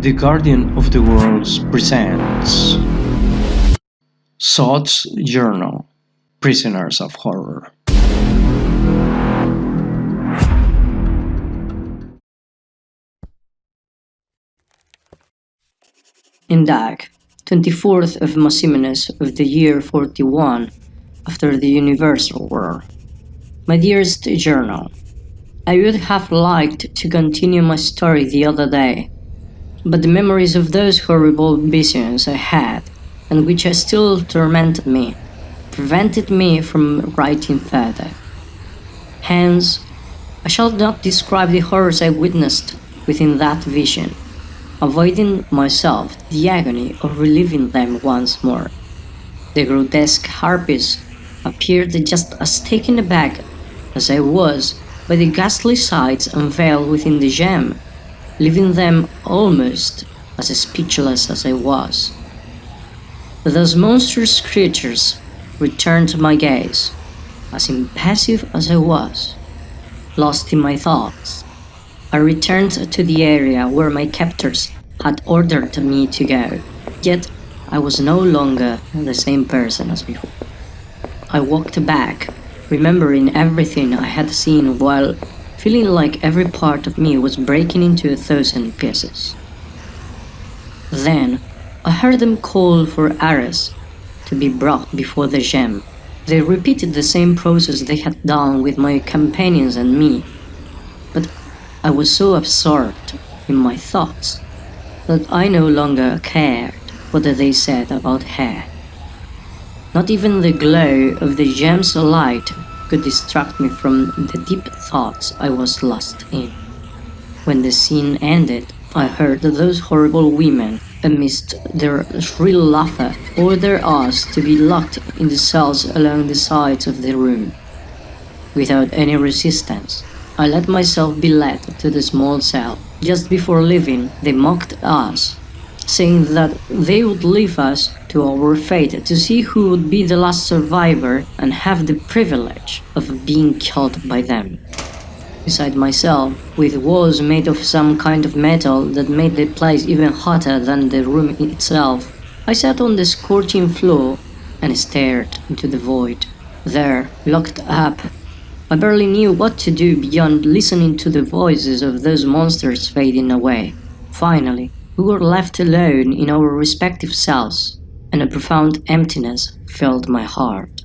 The Guardian of the Worlds presents Sot's Journal, Prisoners of Horror. Embark, 24th of Maximinus of the year 41 after the Universal War. My dearest journal, I would have liked to continue my story the other day, but the memories of those horrible visions I had, and which still tormented me, prevented me from writing further. Hence, I shall not describe the horrors I witnessed within that vision, avoiding myself the agony of reliving them once more. The grotesque harpies appeared just as taken aback as I was by the ghastly sights unveiled within the gem, leaving them almost as speechless as I was. Those monstrous creatures returned to my gaze, as impassive as I was. Lost in my thoughts, I returned to the area where my captors had ordered me to go, yet I was no longer the same person as before. I walked back, remembering everything I had seen while feeling like every part of me was breaking into 1,000 pieces. Then I heard them call for Arus to be brought before the gem. They repeated the same process they had done with my companions and me, but I was so absorbed in my thoughts that I no longer cared what they said about her. Not even the glow of the gem's light could distract me from the deep thoughts I was lost in. When the scene ended, I heard those horrible women, amidst their shrill laughter, order us to be locked in the cells along the sides of the room. Without any resistance, I let myself be led to the small cell. Just before leaving, they mocked us, saying that they would leave us to our fate to see who would be the last survivor and have the privilege of being killed by them. Beside myself, with walls made of some kind of metal that made the place even hotter than the room itself, I sat on the scorching floor and stared into the void. There, locked up, I barely knew what to do beyond listening to the voices of those monsters fading away. Finally, we were left alone in our respective cells, and a profound emptiness filled my heart.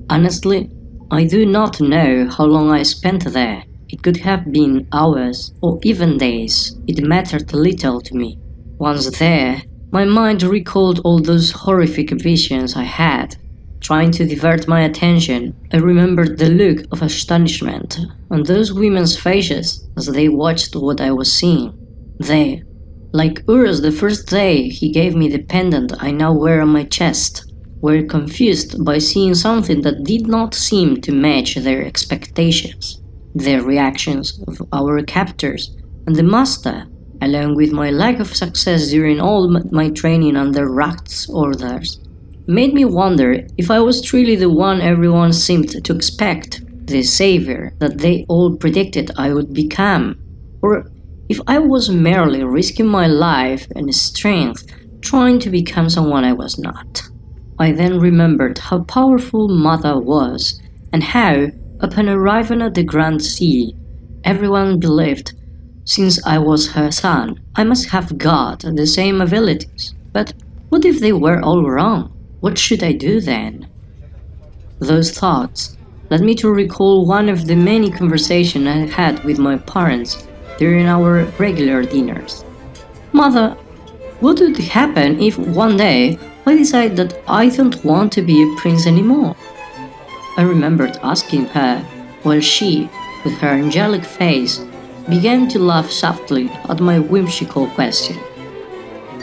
Honestly, I do not know how long I spent there. It could have been hours or even days. It mattered little to me. Once there, my mind recalled all those horrific visions I had. Trying to divert my attention, I remembered the look of astonishment on those women's faces as they watched what I was seeing. They, like Arus the first day he gave me the pendant I now wear on my chest, were confused by seeing something that did not seem to match their expectations. The reactions of our captors and the master, along with my lack of success during all my training under Rakt's orders, made me wonder if I was truly the one everyone seemed to expect, the savior that they all predicted I would become, or if I was merely risking my life and strength trying to become someone I was not. I then remembered how powerful Mother was, and how, upon arriving at the Grand Sea, everyone believed, since I was her son, I must have got the same abilities. But what if they were all wrong? What should I do then? Those thoughts led me to recall one of the many conversations I had with my parents during our regular dinners. Mother, what would happen if one day I decide that I don't want to be a prince anymore? I remembered asking her, while she, with her angelic face, began to laugh softly at my whimsical question.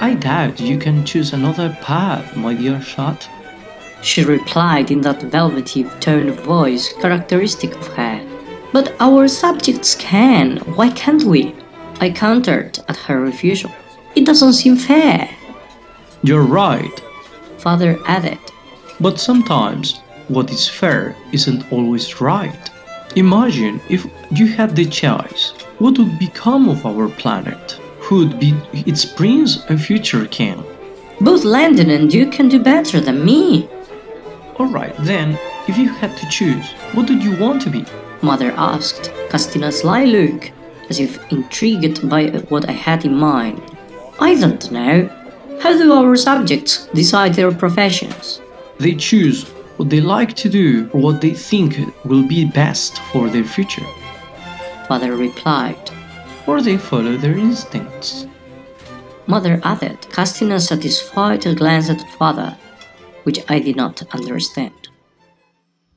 I doubt you can choose another path, my dear Sot. She replied in that velvety tone of voice characteristic of her. But our subjects can, why can't we? I countered at her refusal. It doesn't seem fair. You're right, Father added. but sometimes what is fair isn't always right. Imagine if you had the choice. What would become of our planet? could be its prince a future king. Both Landon and you can do better than me, Alright then, if you had to choose, what would you want to be? Mother asked, casting a sly look, as if intrigued by what I had in mind. I don't know. How do our subjects decide their professions? They choose what they like to do or what they think will be best for their future, Father replied. or they follow their instincts. Mother added, casting a satisfied glance at Father, which I did not understand.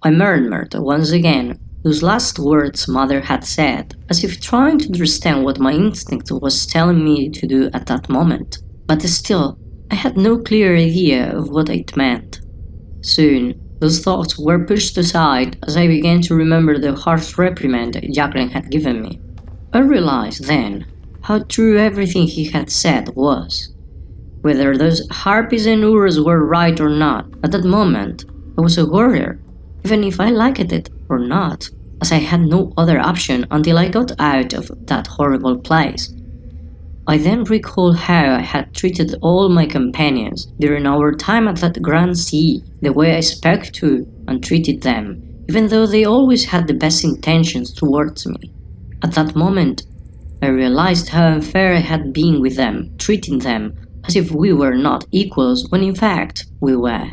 I murmured once again those last words Mother had said, as if trying to understand what my instinct was telling me to do at that moment. But still, I had no clear idea of what it meant. Soon, those thoughts were pushed aside as I began to remember the harsh reprimand Yakren had given me. I realized then how true everything he had said was. Whether those harpies and Urus were right or not, at that moment, I was a warrior, even if I liked it or not, as I had no other option until I got out of that horrible place. I then recalled how I had treated all my companions during our time at that grand sea, the way I spoke to and treated them, even though they always had the best intentions towards me. At that moment, I realized how unfair I had been with them, treating them as if we were not equals when in fact we were.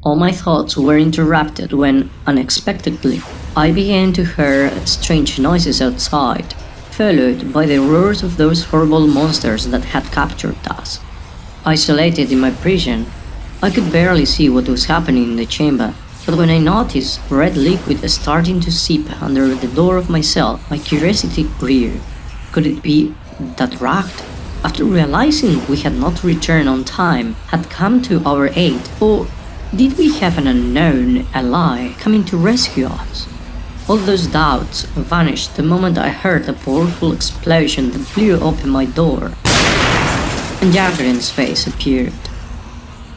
All my thoughts were interrupted when, unexpectedly, I began to hear strange noises outside, followed by the roars of those horrible monsters that had captured us. Isolated in my prison, I could barely see what was happening in the chamber, but when I noticed red liquid starting to seep under the door of my cell, my curiosity grew. Could it be that Racht, after realizing we had not returned on time, had come to our aid, or did we have an unknown ally coming to rescue us? All those doubts vanished the moment I heard a powerful explosion that blew open my door, and Yakren's face appeared.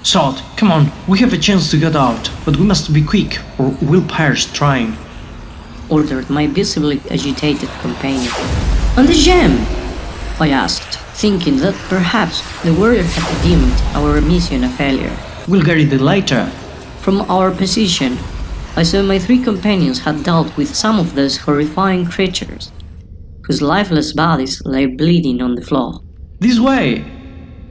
Sot, come on, we have a chance to get out, but we must be quick or we'll perish trying, ordered my visibly agitated companion. On the gem! I asked, thinking that perhaps the warrior had deemed our mission a failure. We'll get it later. From our position, I saw my three companions had dealt with some of those horrifying creatures, whose lifeless bodies lay bleeding on the floor. This way!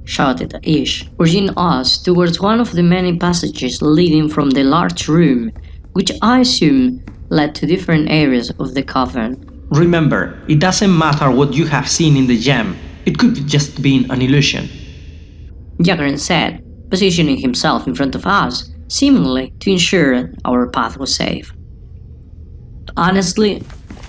Shouted Ish, urging us towards one of the many passages leading from the large room, which I assume led to different areas of the cavern. Remember, it doesn't matter what you have seen in the gem, it could have just been an illusion. Yakren said, positioning himself in front of us, seemingly to ensure our path was safe. Honestly,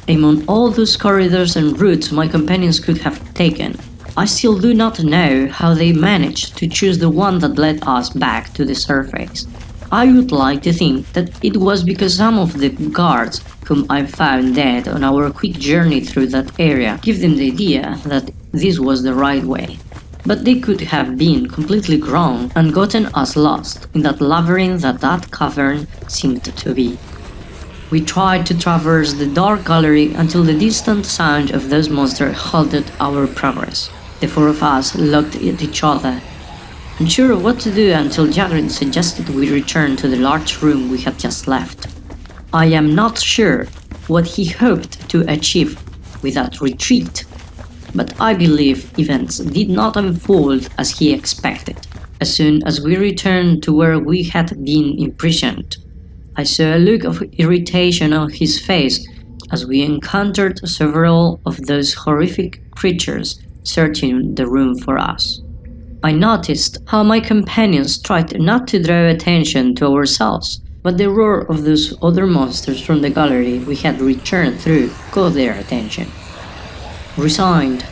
among all those corridors and routes my companions could have taken, I still do not know how they managed to choose the one that led us back to the surface. I would like to think that it was because some of the guards whom I found dead on our quick journey through that area gave them the idea that this was the right way. But they could have been completely wrong and gotten us lost in that labyrinth that cavern seemed to be. We tried to traverse the dark gallery until the distant sound of those monsters halted our progress. The four of us looked at each other, unsure of what to do until Yakren suggested we return to the large room we had just left. I am not sure what he hoped to achieve with that retreat, but I believe events did not unfold as he expected. As soon as we returned to where we had been imprisoned, I saw a look of irritation on his face as we encountered several of those horrific creatures searching the room for us. I noticed how my companions tried not to draw attention to ourselves, but the roar of those other monsters from the gallery we had returned through caught their attention. Resigned,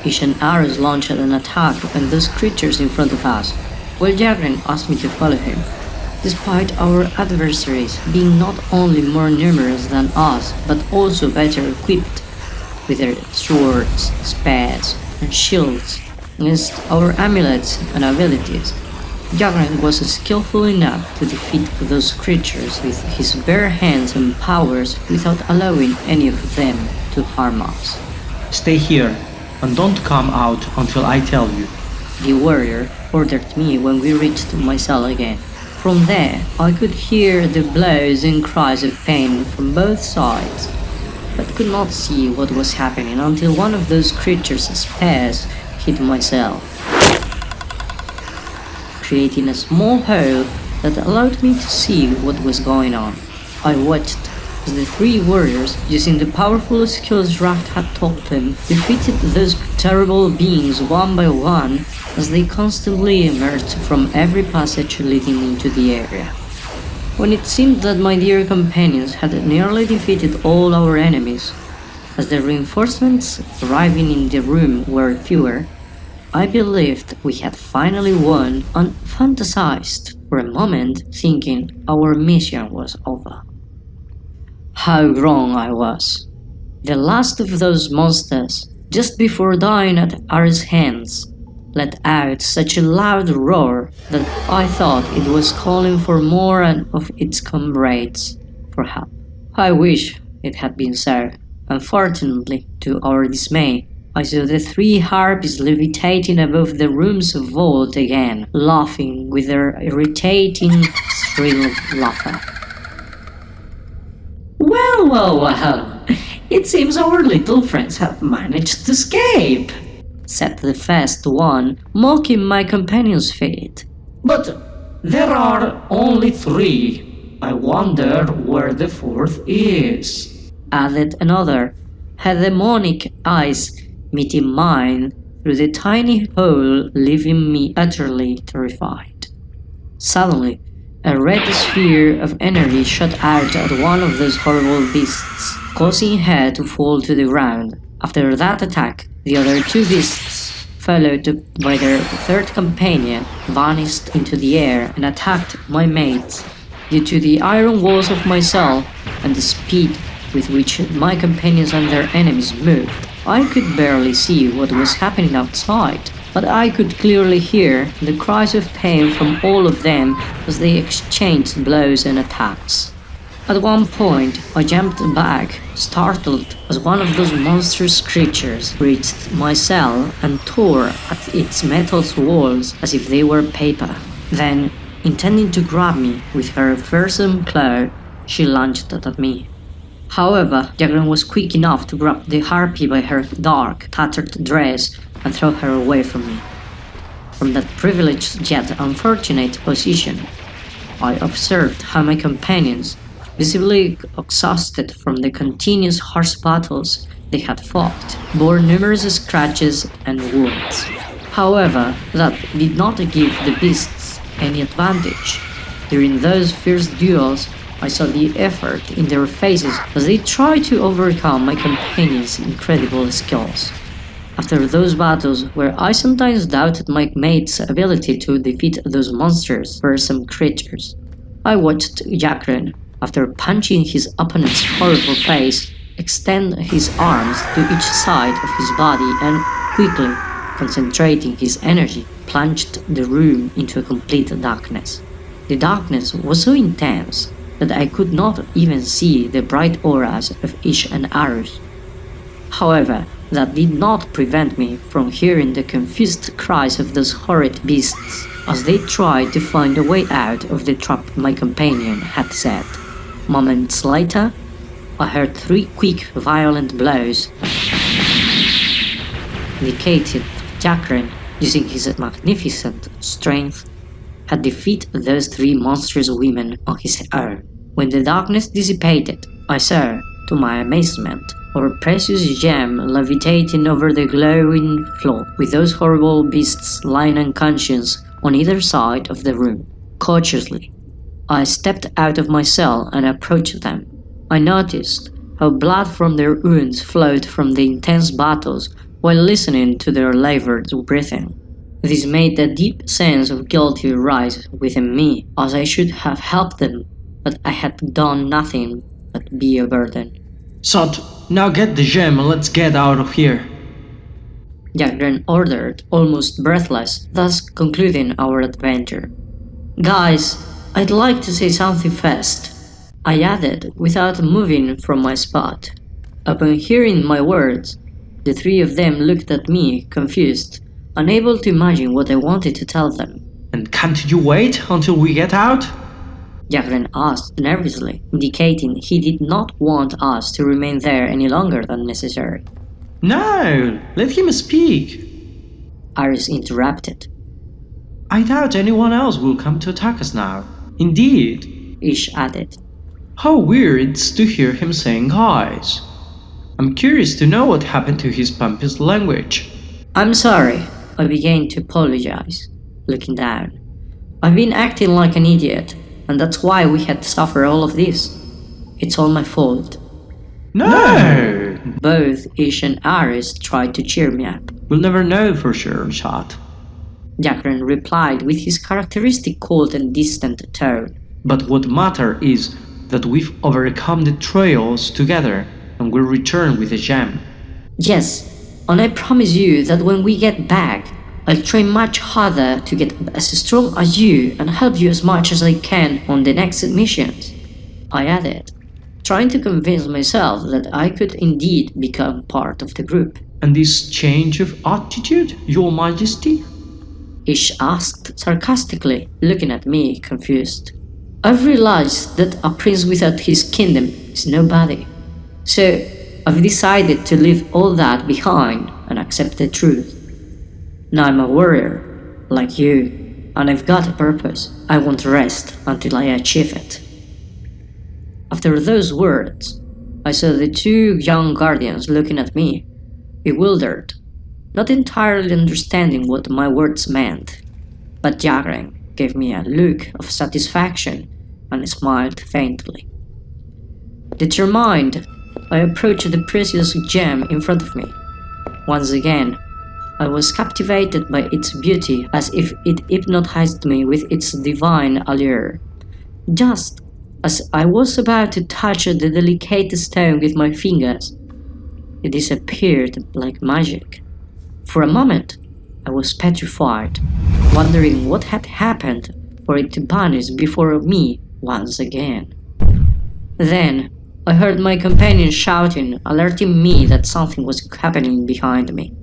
Ish and Arus launched an attack on those creatures in front of us, while Yakren asked me to follow him. Despite our adversaries being not only more numerous than us, but also better equipped with their swords, spears, and shields against our amulets and abilities, Yakren was skillful enough to defeat those creatures with his bare hands and powers without allowing any of them to harm us. Stay here, and don't come out until I tell you. The warrior ordered me when we reached my cell again. From there, I could hear the blows and cries of pain from both sides, but could not see what was happening until one of those creatures' spears hit my cell, creating a small hole that allowed me to see what was going on. I watched as the three warriors, using the powerful skills Raft had taught them, defeated those terrible beings one by one as they constantly emerged from every passage leading into the area. When it seemed that my dear companions had nearly defeated all our enemies, as the reinforcements arriving in the room were fewer, I believed we had finally won and fantasized for a moment, thinking our mission was over. How wrong I was. The last of those monsters, just before dying at Arus' hands, let out such a loud roar that I thought it was calling for more of its comrades for help. I wish it had been so. Unfortunately, to our dismay, I saw the three harpies levitating above the room's vault again, laughing with their irritating, shrill laughter. Well, it seems our little friends have managed to escape, said the first one, mocking my companion's fate. But there are only three. I wonder where the fourth is, added another, her demonic eyes meeting mine through the tiny hole, leaving me utterly terrified. Suddenly, a red sphere of energy shot out at one of those horrible beasts, causing her to fall to the ground. After that attack, the other two beasts, followed by their third companion, vanished into the air and attacked my mates. Due to the iron walls of my cell and the speed with which my companions and their enemies moved, I could barely see what was happening outside, but I could clearly hear the cries of pain from all of them as they exchanged blows and attacks. At one point, I jumped back, startled as one of those monstrous creatures reached my cell and tore at its metal walls as if they were paper. Then, intending to grab me with her fearsome claw, she lunged at me. However, Yakren was quick enough to grab the harpy by her dark, tattered dress and throw her away from me. From that privileged yet unfortunate position, I observed how my companions, visibly exhausted from the continuous harsh battles they had fought, bore numerous scratches and wounds. However, that did not give the beasts any advantage. During those fierce duels, I saw the effort in their faces as they tried to overcome my companions' incredible skills. After those battles, where I sometimes doubted my mate's ability to defeat those monstrous, fearsome creatures, I watched Yakren, after punching his opponent's horrible face, extend his arms to each side of his body and, quickly concentrating his energy, plunged the room into a complete darkness. The darkness was so intense that I could not even see the bright auras of Ish and Arus. However, that did not prevent me from hearing the confused cries of those horrid beasts as they tried to find a way out of the trap my companion had set. Moments later, I heard three quick, violent blows, indicated Yakren, using his magnificent strength, had defeated those three monstrous women on his own. When the darkness dissipated, I saw, to my amazement, our precious gem levitating over the glowing floor, with those horrible beasts lying unconscious on either side of the room. Cautiously, I stepped out of my cell and approached them. I noticed how blood from their wounds flowed from the intense battles while listening to their labored breathing. This made a deep sense of guilt rise within me, as I should have helped them, but I had done nothing but be a burden. Sot, now get the gem and let's get out of here. Yakren ordered, almost breathless, thus concluding our adventure. Guys, I'd like to say something first, I added without moving from my spot. Upon hearing my words, The three of them looked at me, confused, unable to imagine what I wanted to tell them. And can't you wait until we get out? Yakren asked nervously, indicating he did not want us to remain there any longer than necessary. No, let him speak. Arus interrupted. I doubt anyone else will come to attack us now. Indeed. Ish added. How weird to hear him saying guys. I'm curious to know what happened to his pompous language. I'm sorry, I began to apologize, looking down. I've been acting like an idiot, and that's why we had to suffer all of this. It's all my fault. No! Both Ish and Arus tried to cheer me up. We'll never know for sure, Sot. Yakren replied with his characteristic cold and distant tone. But what matters is that we've overcome the trials together and will return with a gem. Yes, and I promise you that when we get back, I'll train much harder to get as strong as you and help you as much as I can on the next missions, I added, trying to convince myself that I could indeed become part of the group. And this change of attitude, Your Majesty? Ish asked sarcastically, looking at me, confused. I've realized that a prince without his kingdom is nobody. So, I've decided to leave all that behind and accept the truth. Now I'm a warrior, like you, and I've got a purpose. I won't rest until I achieve it. After those words, I saw the two young guardians looking at me, bewildered, not entirely understanding what my words meant. But Yakren gave me a look of satisfaction and smiled faintly. Determined, I approached the precious gem in front of me. Once again, I was captivated by its beauty as if it hypnotized me with its divine allure. Just as I was about to touch the delicate stone with my fingers, it disappeared like magic. For a moment, I was petrified, wondering what had happened for it to vanish before me once again. Then, I heard my companion shouting, alerting me that something was happening behind me.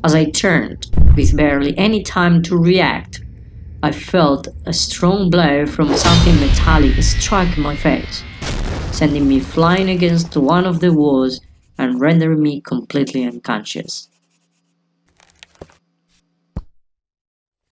As I turned, with barely any time to react, I felt a strong blow from something metallic strike my face, sending me flying against one of the walls and rendering me completely unconscious.